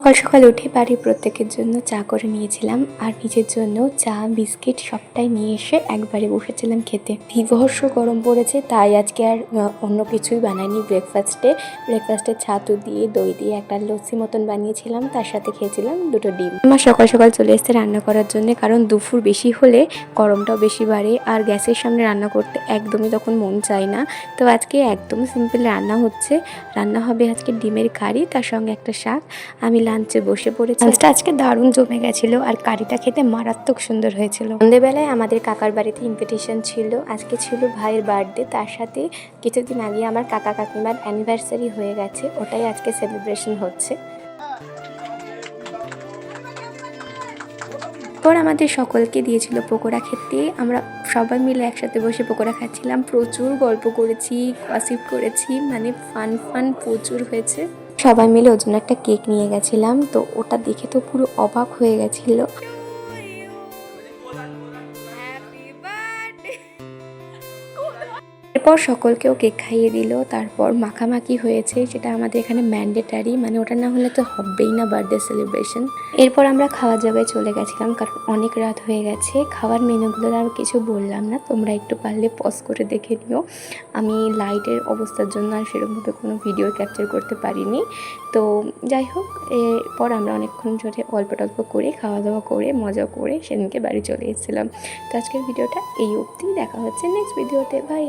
সকাল সকাল উঠে বাড়ির প্রত্যেকের জন্য চা করে নিয়েছিলাম আর নিজের জন্য চা বিস্কিট সবটাই নিয়ে এসে একবারে বসেছিলাম খেতে। বীভৎস গরম পড়েছে, তাই আজকে আর অন্য কিছুই বানাইনি। ব্রেকফাস্টে ছাতু দিয়ে দই দিয়ে একটা লস্যি মতন বানিয়েছিলাম, তার সাথে খেয়েছিলাম দুটো ডিম। আমার সকাল সকাল চলে এসেছে রান্না করার জন্য, কারণ দুপুর বেশি হলে গরমটাও বেশি বাড়ে আর গ্যাসের সামনে রান্না করতে একদমই তখন মন চায় না। তো আজকে একদম সিম্পল রান্না হবে আজকে ডিমের কারি, তার সঙ্গে একটা শাক। আমি লাঞ্চে বসে পড়েছি। লাঞ্চটা আজকে দারুণ জমে গেছিলো আর কারিটা খেতে মারাত্মক সুন্দর হয়েছিল। সন্ধ্যেবেলায় আমাদের কাকার বাড়িতে ইনভিটেশন ছিল, আজকে ছিল ভাইয়ের বার্থডে। তার সাথে কিছুদিন আগে আমার কাকা কাকিমার অ্যানিভার্সারি হয়ে গেছে, ওটাই আজকে সেলিব্রেশন হচ্ছে। পর আমাদের সকলকে দিয়েছিল পকোড়া খেতে। আমরা সবাই মিলে একসাথে বসে পকোড়া খাচ্ছিলাম, প্রচুর গল্প করেছি, গসিপ করেছি, মানে ফান প্রচুর হয়েছে। সবাই মিলে ওর জন্য একটা কেক নিয়ে গেছিলাম, তো ওটা দেখে তো পুরো অবাক হয়ে গেছিল। এরপর সকলকেও কেক খাইয়ে দিল, তারপর মাখামাখি হয়েছে, সেটা আমাদের এখানে ম্যান্ডেটারি, মানে ওটা না হলে তো হবেই না বার্থডে সেলিব্রেশন। এরপর আমরা খাওয়ার জায়গায় চলে গেছিলাম, কারণ অনেক রাত হয়ে গেছে। খাওয়ার মেনুগুলোর আর কিছু বললাম না, তোমরা একটু পারলে পজ করে দেখে নিও। আমি লাইটের অবস্থার জন্য আর সেরকমভাবে কোনো ভিডিও ক্যাপচার করতে পারিনি। তো যাই হোক, এরপর আমরা অনেকক্ষণ ধরে অল্প টল্প করে খাওয়া দাওয়া করে মজা করে সেদিনকে বাড়ি চলে এসেছিলাম। তো আজকের ভিডিওটা এই অবধি, দেখা হচ্ছে নেক্সট ভিডিওতে, বাই।